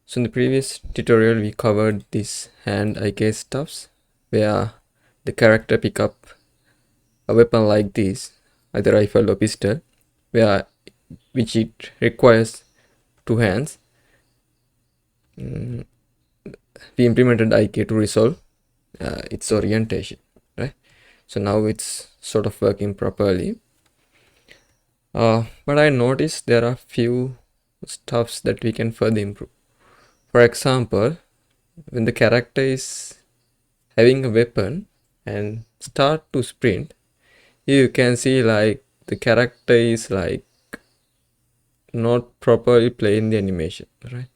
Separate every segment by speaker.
Speaker 1: So in the previous tutorial we covered this hand eye gaze stuffs where the character pick up a weapon like this, either rifle or pistol, where which it requires two hands. We implemented IK to resolve its orientation, right? So now it's sort of working properly. But I noticed there are few stuffs that we can further improve. For example, when the character is having a weapon and start to sprint, you can see like the character is like not properly playing the animation, right?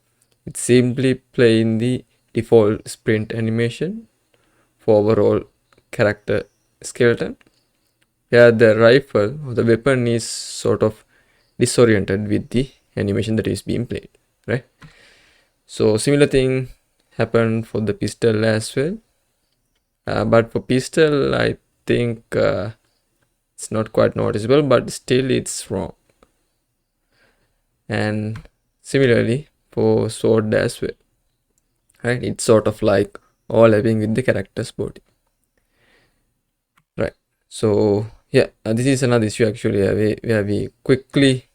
Speaker 1: It's simply playing the default sprint animation for overall character skeleton, where the rifle or the weapon is sort of disoriented with the animation that is being played, right? So similar thing happened for the pistol as well, but for pistol I think it's not quite noticeable, but still it's wrong. And similarly for sword as well, right? It's sort of like overlapping with the character's body, right? So yeah, this is another issue actually where we quickly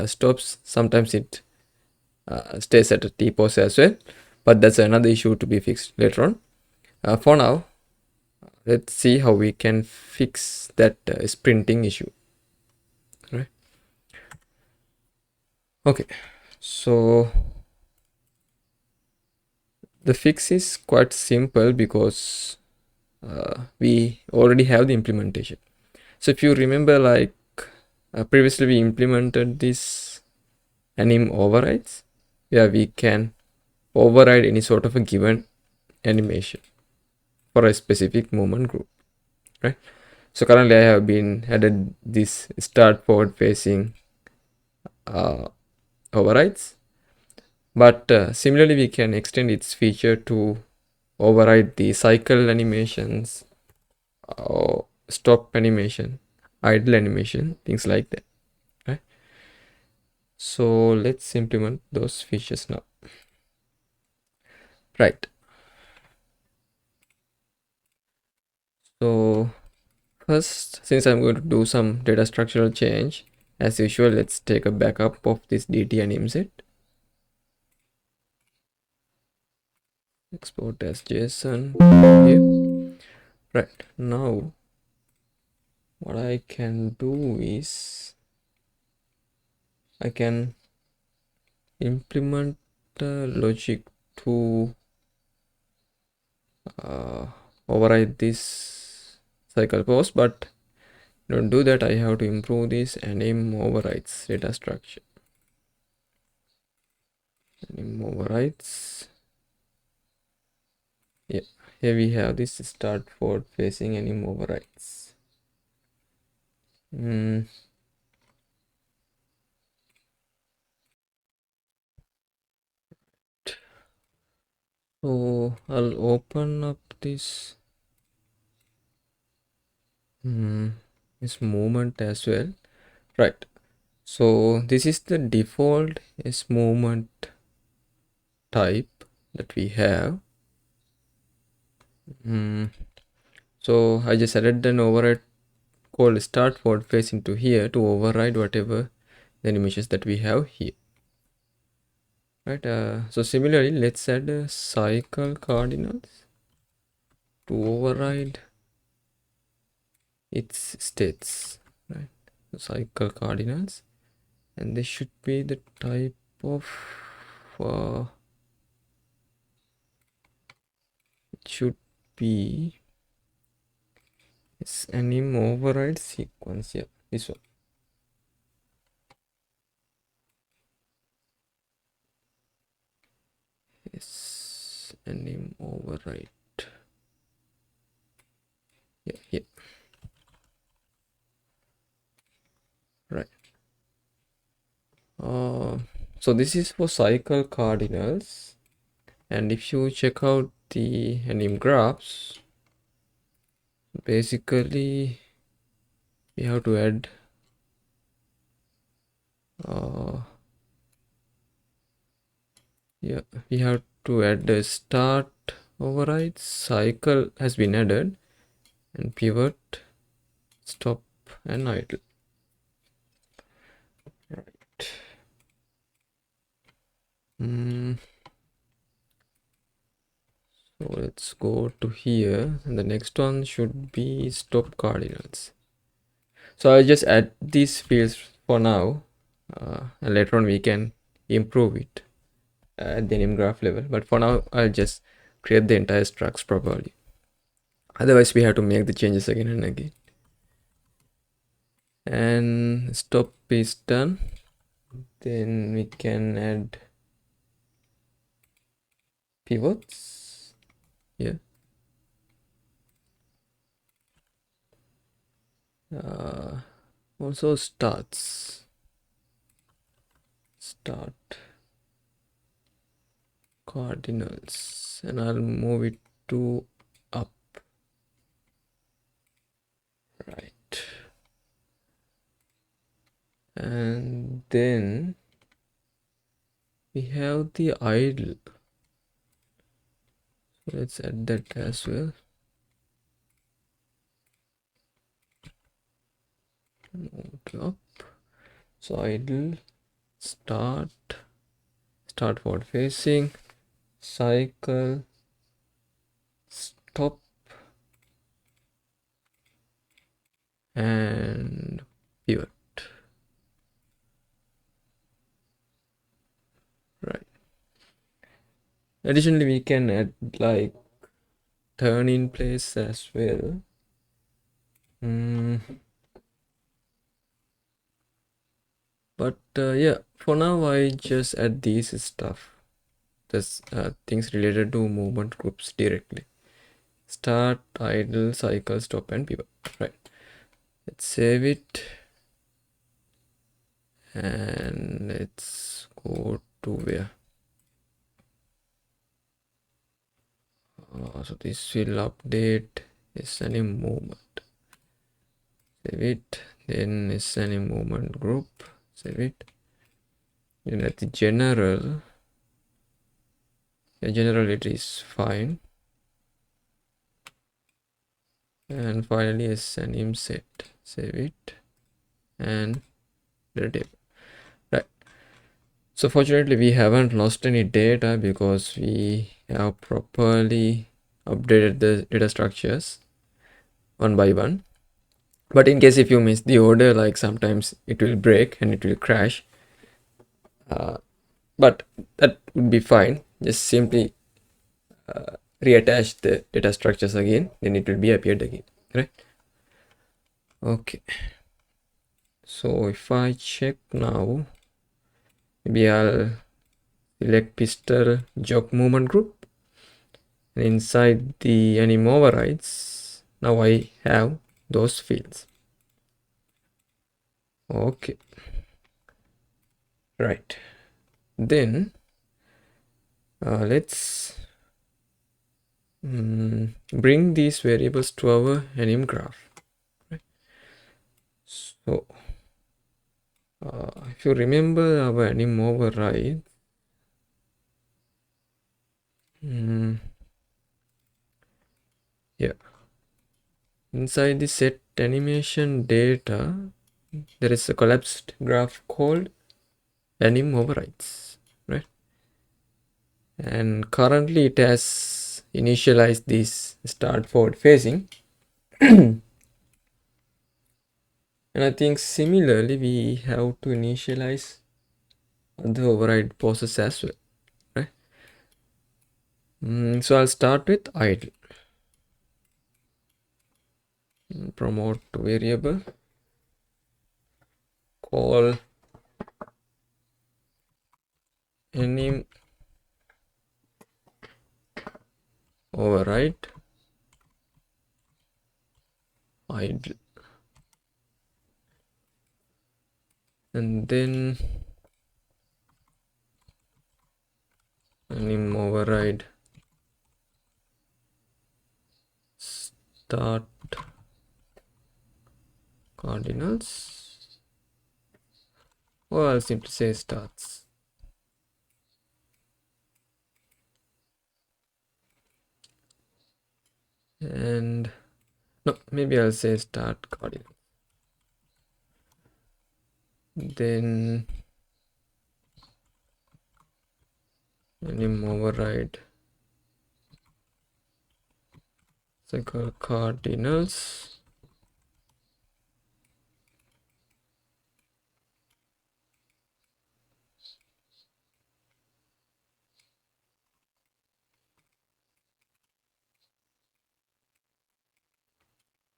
Speaker 1: stops. Sometimes it stays at a T pose as well, but that's another issue to be fixed later on. For now, let's see how we can fix that sprinting issue, right? Okay, so the fix is quite simple because we already have the implementation. So if you remember, like previously we implemented this anim overrides where we can override any sort of a given animation for a specific movement group, right? So currently I have been added this start forward facing overrides, but similarly we can extend its feature to override the cycle animations or stop animation, idle animation, things like that, right? So let's implement those features now, right? So first, since I'm going to do some data structural change, as usual, let's take a backup of this dt and imset. Export as JSON. Okay. Right, now what I can do is I can implement logic to override this cycle pose, but to do that I have to improve this anim overrides data structure. Anim overrides. Yeah, here we have this start forward facing anim overrides. So I'll open up this this movement as well, right? So this is the default is movement type that we have. So I just added an override called start forward face into here to override whatever the animations that we have here, right? So similarly, let's add a cycle cardinals to override its states, right? The cycle cardinals, and this should be the type of it should be this anim override sequence. Yeah, this one. Yes, anim override. Yeah, right. So this is for cycle cardinals, and if you check out the anim graphs, basically we have to add Yeah, we have to add the start override. Cycle has been added, and pivot, stop, and idle. Right. So let's go to here, and the next one should be stop cardinals. So I'll just add these fields for now, and later on we can improve it at the name graph level. But for now, I'll just create the entire structs properly. Otherwise, we have to make the changes again and again. And stop is done. Then we can add pivots. Yeah. Also starts. Start cardinals, and I'll move it to up. Right. And then we have the idle. So let's add that as well. Move to up. So idle, start forward facing, cycle, stop, and pivot. Right. Additionally, we can add like turn in place as well. But yeah, for now I just add these stuff. That's things related to movement groups directly. Start, idle, cycle, stop, and pivot. Right. Let's save it. And let's go to where? So this will update Anim movement. Save it. Then Anim movement group. Save it. And at the general, it is fine. And finally Anim set. Save it. And the table. Right. So fortunately we haven't lost any data because we have properly updated the data structures one by one. But in case if you miss the order, like sometimes it will break and it will crash. But that would be fine. Just simply reattach the data structures again, then it will be appeared again, right? Okay. So if I check now, maybe I'll select pistol jog movement group, and inside the anim overrides, now I have those fields. Okay. Right. Then let's bring these variables to our anim graph. Right? So if you remember our anim override, yeah, inside the set animation data, there is a collapsed graph called anim overrides, right? And currently it has initialized this start forward facing. And I think similarly we have to initialize the override process as well, right? So I'll start with idle. Promote variable, call anim override idle, and then anim override start cardinals, or I'll simply say starts. and no, maybe I'll say start cardinal. Then Anim override cycle cardinals.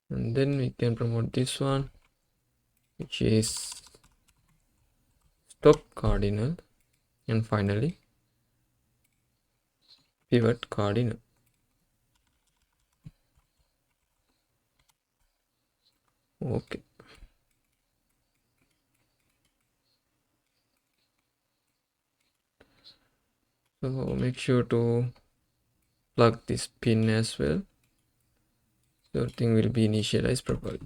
Speaker 1: And then we can promote this one, which is stop cardinal, and finally pivot cardinal. Okay. So make sure to plug this pin as well. So everything will be initialized properly.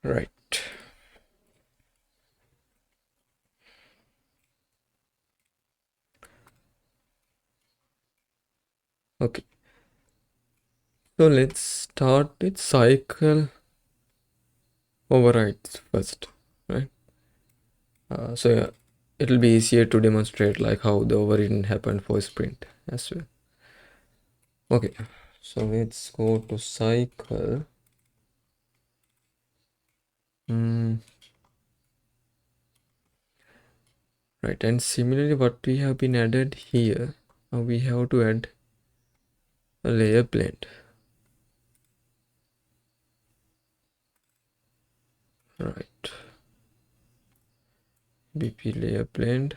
Speaker 1: Right. Okay. So let's start with cycle overrides first, right? So yeah, it'll be easier to demonstrate like how the overridden happened for sprint as well. Okay, so let's go to cycle. Right, and similarly what we have been added here, we have to add a layer blend. Right, BP layer blend.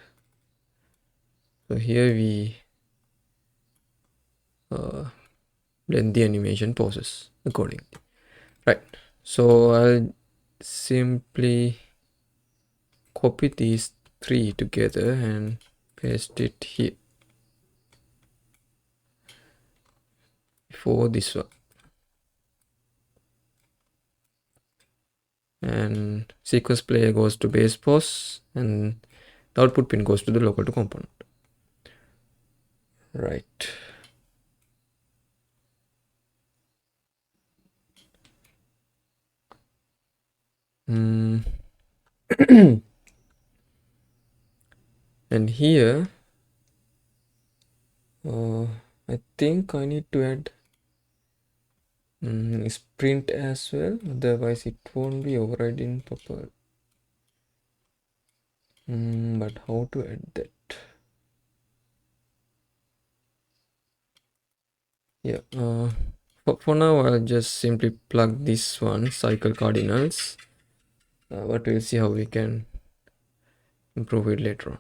Speaker 1: So here we blend the animation poses accordingly. Right, so I'll simply copy these three together and paste it here for this one. And sequence player goes to base pose and the output pin goes to the local to component. Right. And here I think I need to add sprint as well, otherwise it won't be overriding proper. But how to add that? Yeah, for now I'll just simply plug this one, cycle cardinals, but we'll see how we can improve it later on.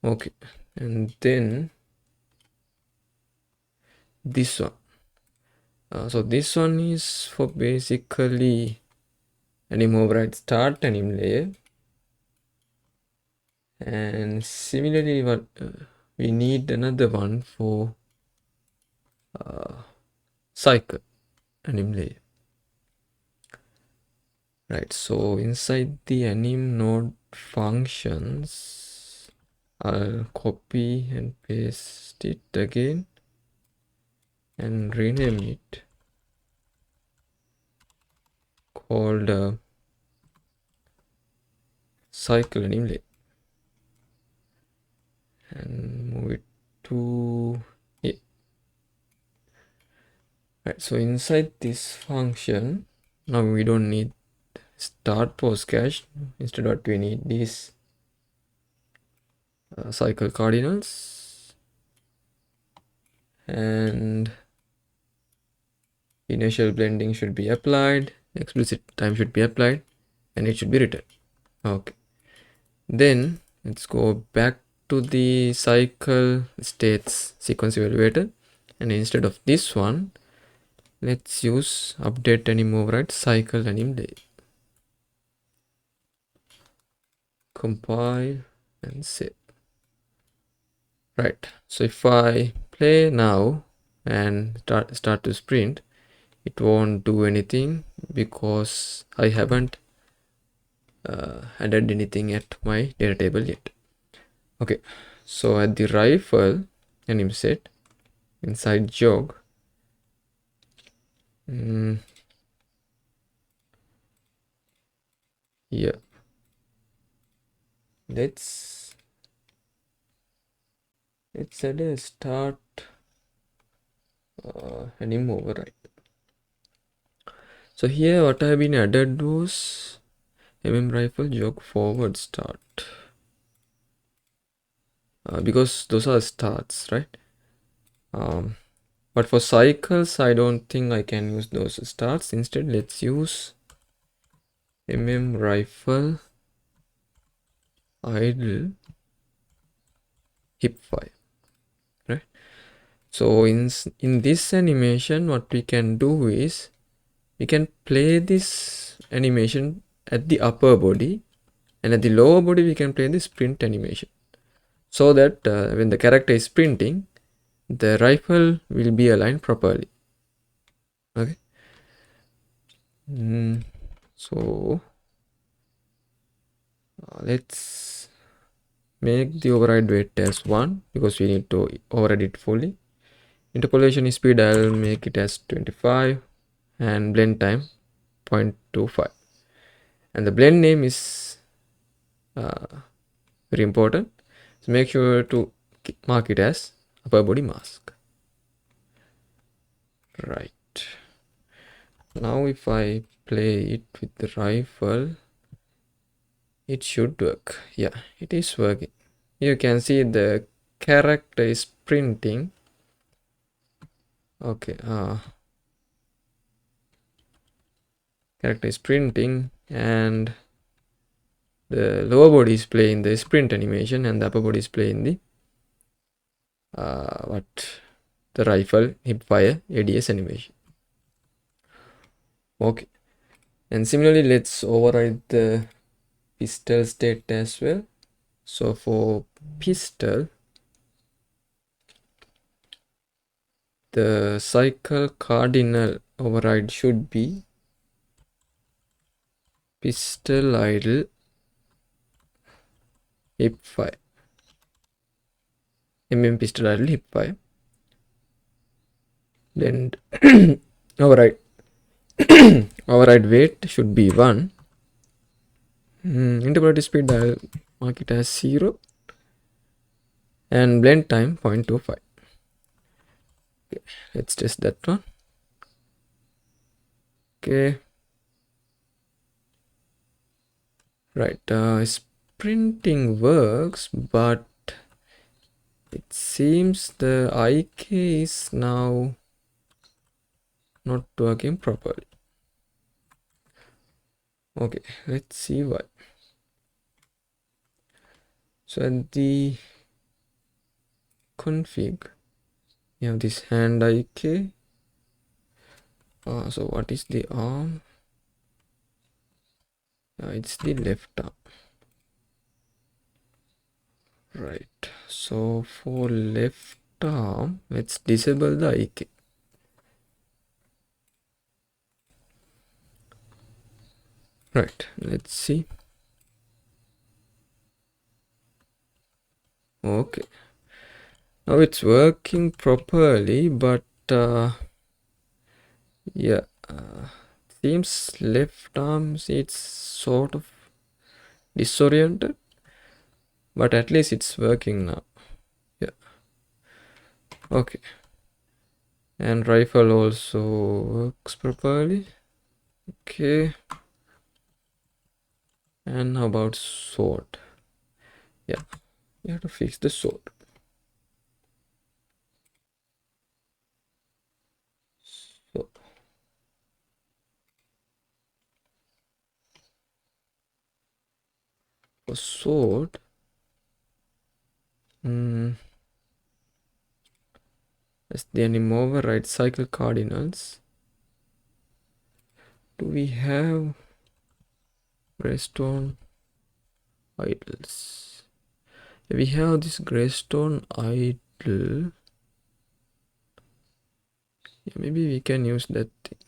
Speaker 1: Okay, and then this one. So this one is for basically Anim override start Anim layer, and similarly what we need another one for cycle Anim layer. Right, so inside the Anim node functions, I'll copy and paste it again and rename it called cycle Anim layer and move it to here. Right, so inside this function, now we don't need start pose cache. Instead what we need these cycle cardinals, and initial blending should be applied, explicit time should be applied, and it should be written. Okay, then let's go back to the cycle states sequence evaluator, and instead of this one, let's use update Anim override cycle Anim layer. Compile and save. Right, so if I play now and start to sprint, it won't do anything because I haven't added anything at my data table yet. Okay, So at the rifle anim set inside jog, yeah, let's add a start anim override. So here what I have been added was rifle jog forward start, because those are starts, right? But for cycles I don't think I can use those starts. Instead let's use rifle idle hip fire, right? So in this animation what we can do is we can play this animation at the upper body, and at the lower body we can play the sprint animation, so that when the character is sprinting the rifle will be aligned properly. Okay. So let's make the override weight as 1 because we need to override it fully. Interpolation speed I'll make it as 25 and blend time 0.25, and the blend name is very important, so make sure to mark it as upper body mask. Right, now if I play it with the rifle it should work. Yeah, it is working. You can see the character is printing. Okay, character is printing and the lower body is playing the sprint animation and the upper body is playing the the rifle hip fire ADS animation. Okay, and similarly let's override the pistol state as well. So for pistol, the cycle cardinal override should be pistol idle hip fire, pistol idle hip fire. Then override override weight should be 1. Interpolated speed I'll mark it as 0 and blend time 0.25. Okay, let's test that one. Okay, right, sprinting works, but it seems the IK is now not working properly. Okay, let's see why. So at the config you have this hand IK. So what is the arm? It's the left arm. Right, so for left arm let's disable the IK. Right, let's see. Okay, now it's working properly, but yeah, seems left arms it's sort of disoriented, but at least it's working now. Yeah, okay, and rifle also works properly. Okay, and how about sword? Yeah, you have to fix the sword. So for sword, as the anim override cycle cardinals, do we have greystone idles? We have this greystone idle. Yeah, maybe we can use that thing.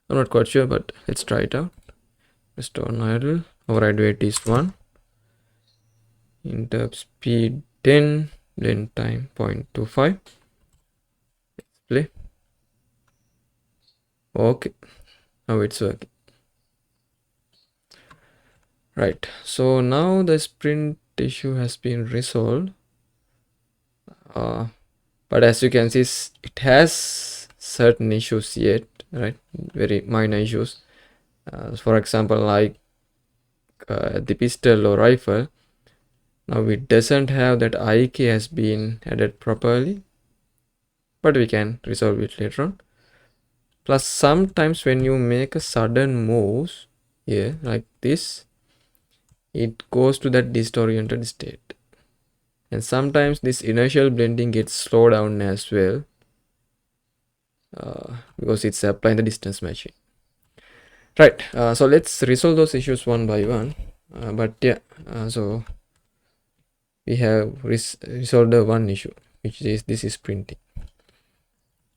Speaker 1: I'm not quite sure, but let's try it out. Greystone idle override weight is 1. interrupt speed 10, blend time 0.25. Let's play. Okay, now it's working. Right, so now the sprint issue has been resolved. But as you can see, it has certain issues yet, right? Very minor issues. For example, like the pistol or rifle, now it doesn't have that IK has been added properly, but we can resolve it later on. Plus, sometimes when you make a sudden moves here like this, it goes to that disoriented state, and sometimes this inertial blending gets slowed down as well, because it's applying the distance matching. Right, so let's resolve those issues one by one. But yeah, so we have resolved the one issue, which is this is printing.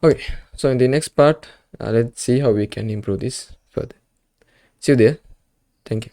Speaker 1: Okay, so in the next part, let's see how we can improve this further. See you there. Thank you.